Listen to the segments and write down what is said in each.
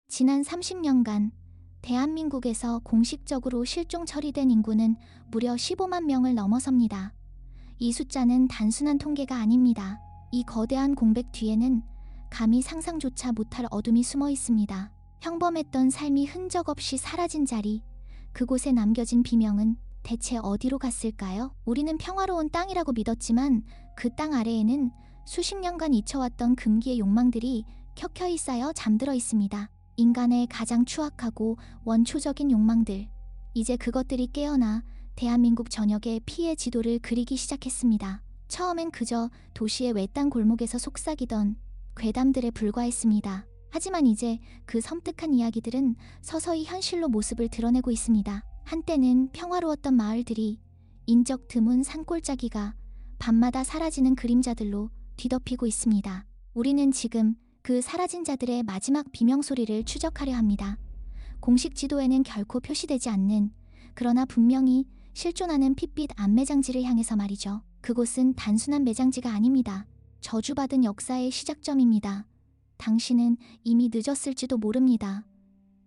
지난 30년간 대한민국에서 공식적으로 실종 처리된 인구는 무려 15만 명을 넘어섭니다. 이 숫자는 단순한 통계가 아닙니다. 이 거대한 공백 뒤에는 감히 상상조차 못할 어둠이 숨어 있습니다. 평범했던 삶이 흔적 없이 사라진 자리, 그곳에 남겨진 비명은 대체 어디로 갔을까요? 우리는 평화로운 땅이라고 믿었지만 그 땅 아래에는 수십 년간 잊혀왔던 금기의 욕망들이 켜켜이 쌓여 잠들어 있습니다. 인간의 가장 추악하고 원초적인 욕망들. 이제 그것들이 깨어나 대한민국 전역의 피해 지도를 그리기 시작했습니다. 처음엔 그저 도시의 외딴 골목에서 속삭이던 괴담들에 불과했습니다. 하지만 이제 그 섬뜩한 이야기들은 서서히 현실로 모습을 드러내고 있습니다. 한때는 평화로웠던 마을들이 인적 드문 산골짜기가 밤마다 사라지는 그림자들로 뒤덮이고 있습니다. 우리는 지금 그 사라진 자들의 마지막 비명소리를 추적하려 합니다. 공식 지도에는 결코 표시되지 않는, 그러나 분명히 실존하는 핏빛 안매장지를 향해서 말이죠. 그곳은 단순한 매장지가 아닙니다. 저주받은 역사의 시작점입니다. 당신은 이미 늦었을지도 모릅니다.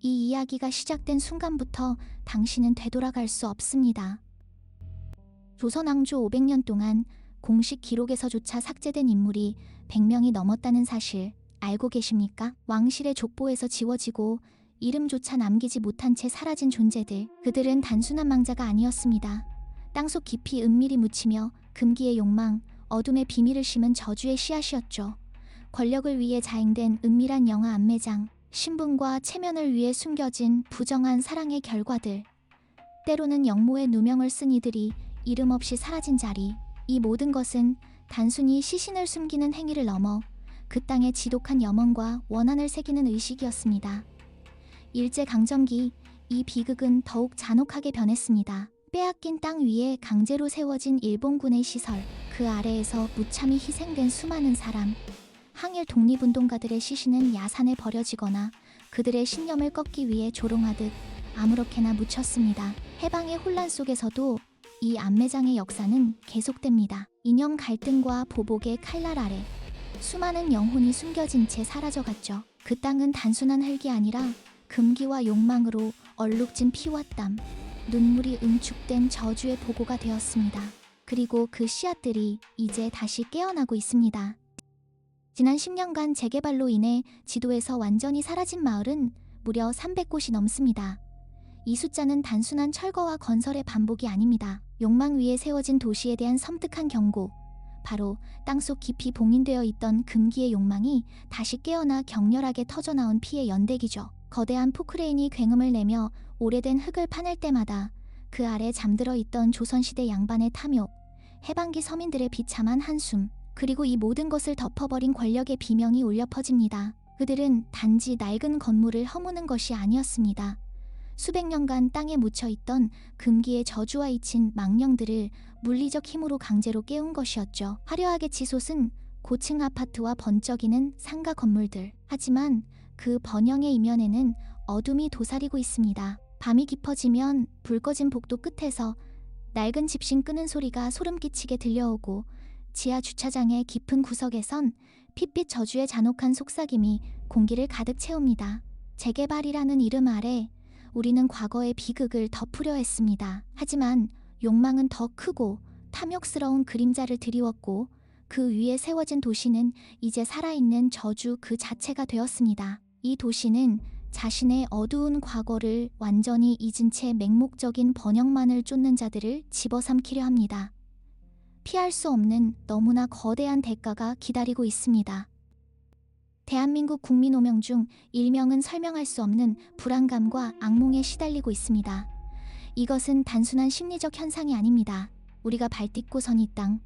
이 이야기가 시작된 순간부터 당신은 되돌아갈 수 없습니다. 조선 왕조 500년 동안 공식 기록에서조차 삭제된 인물이 100명이 넘었다는 사실 알고 계십니까? 왕실의 족보에서 지워지고 이름조차 남기지 못한 채 사라진 존재들. 그들은 단순한 망자가 아니었습니다. 땅속 깊이 은밀히 묻히며 금기의 욕망, 어둠의 비밀을 심은 저주의 씨앗이었죠. 권력을 위해 자행된 은밀한 영아 안매장, 신분과 체면을 위해 숨겨진 부정한 사랑의 결과들, 때로는 영모의 누명을 쓴 이들이 이름 없이 사라진 자리. 이 모든 것은 단순히 시신을 숨기는 행위를 넘어 그 땅에 지독한 염원과 원한을 새기는 의식이었습니다. 일제강점기, 이 비극은 더욱 잔혹하게 변했습니다. 빼앗긴 땅 위에 강제로 세워진 일본군의 시설, 그 아래에서 무참히 희생된 수많은 사람, 항일 독립운동가들의 시신은 야산에 버려지거나 그들의 신념을 꺾기 위해 조롱하듯 아무렇게나 묻혔습니다. 해방의 혼란 속에서도 이 안매장의 역사는 계속됩니다. 이념 갈등과 보복의 칼날 아래 수많은 영혼이 숨겨진 채 사라져갔죠. 그 땅은 단순한 흙이 아니라 금기와 욕망으로 얼룩진 피와 땀, 눈물이 응축된 저주의 보고가 되었습니다. 그리고 그 씨앗들이 이제 다시 깨어나고 있습니다. 지난 10년간 재개발로 인해 지도에서 완전히 사라진 마을은 무려 300곳이 넘습니다. 이 숫자는 단순한 철거와 건설의 반복이 아닙니다. 욕망 위에 세워진 도시에 대한 섬뜩한 경고, 바로 땅속 깊이 봉인되어 있던 금기의 욕망이 다시 깨어나 격렬하게 터져나온 피의 연대기죠. 거대한 포크레인이 굉음을 내며 오래된 흙을 파낼 때마다 그 아래 잠들어 있던 조선시대 양반의 탐욕, 해방기 서민들의 비참한 한숨, 그리고 이 모든 것을 덮어버린 권력의 비명이 울려 퍼집니다. 그들은 단지 낡은 건물을 허무는 것이 아니었습니다. 수백 년간 땅에 묻혀있던 금기의 저주와 잊힌 망령들을 물리적 힘으로 강제로 깨운 것이었죠. 화려하게 치솟은 고층 아파트와 번쩍이는 상가 건물들. 하지만 그 번영의 이면에는 어둠이 도사리고 있습니다. 밤이 깊어지면 불 꺼진 복도 끝에서 낡은 집신 끄는 소리가 소름 끼치게 들려오고, 지하 주차장의 깊은 구석에선 핏빛 저주의 잔혹한 속삭임이 공기를 가득 채웁니다. 재개발이라는 이름 아래 우리는 과거의 비극을 덮으려 했습니다. 하지만 욕망은 더 크고 탐욕스러운 그림자를 드리웠고, 그 위에 세워진 도시는 이제 살아있는 저주 그 자체가 되었습니다. 이 도시는 자신의 어두운 과거를 완전히 잊은 채 맹목적인 번영만을 쫓는 자들을 집어삼키려 합니다. 피할 수 없는 너무나 거대한 대가가 기다리고 있습니다. 대한민국 국민 5명 중 1명은 설명할 수 없는 불안감과 악몽에 시달리고 있습니다. 이것은 단순한 심리적 현상이 아닙니다. 우리가 발딛고 선 이 땅,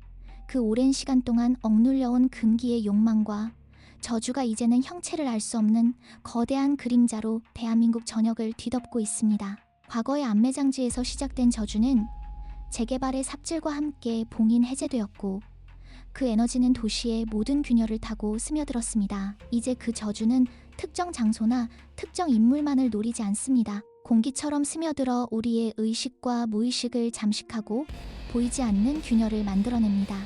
그 오랜 시간 동안 억눌려온 금기의 욕망과 저주가 이제는 형체를 알 수 없는 거대한 그림자로 대한민국 전역을 뒤덮고 있습니다. 과거의 안매장지에서 시작된 저주는 재개발의 삽질과 함께 봉인 해제되었고, 그 에너지는 도시의 모든 균열을 타고 스며들었습니다. 이제 그 저주는 특정 장소나 특정 인물만을 노리지 않습니다. 공기처럼 스며들어 우리의 의식과 무의식을 잠식하고 보이지 않는 균열을 만들어냅니다.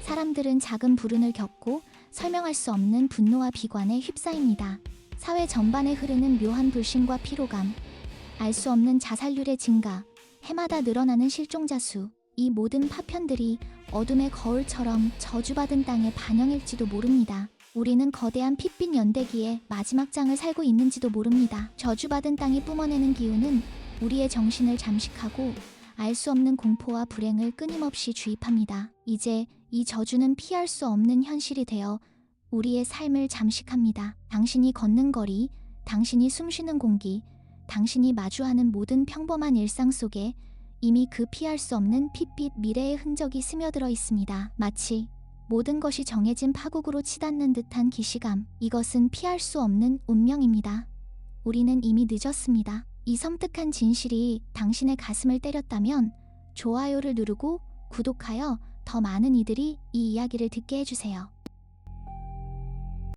사람들은 작은 불운을 겪고 설명할 수 없는 분노와 비관에 휩싸입니다. 사회 전반에 흐르는 묘한 불신과 피로감, 알 수 없는 자살률의 증가, 해마다 늘어나는 실종자 수, 이 모든 파편들이 어둠의 거울처럼 저주받은 땅의 반영일지도 모릅니다. 우리는 거대한 핏빛 연대기의 마지막 장을 살고 있는지도 모릅니다. 저주받은 땅이 뿜어내는 기운은 우리의 정신을 잠식하고 알 수 없는 공포와 불행을 끊임없이 주입합니다. 이제 이 저주는 피할 수 없는 현실이 되어 우리의 삶을 잠식합니다. 당신이 걷는 거리, 당신이 숨쉬는 공기, 당신이 마주하는 모든 평범한 일상 속에 이미 그 피할 수 없는 핏빛 미래의 흔적이 스며들어 있습니다. 마치 모든 것이 정해진 파국으로 치닫는 듯한 기시감. 이것은 피할 수 없는 운명입니다. 우리는 이미 늦었습니다. 이 섬뜩한 진실이 당신의 가슴을 때렸다면 좋아요를 누르고 구독하여 더 많은 이들이 이 이야기를 듣게 해주세요.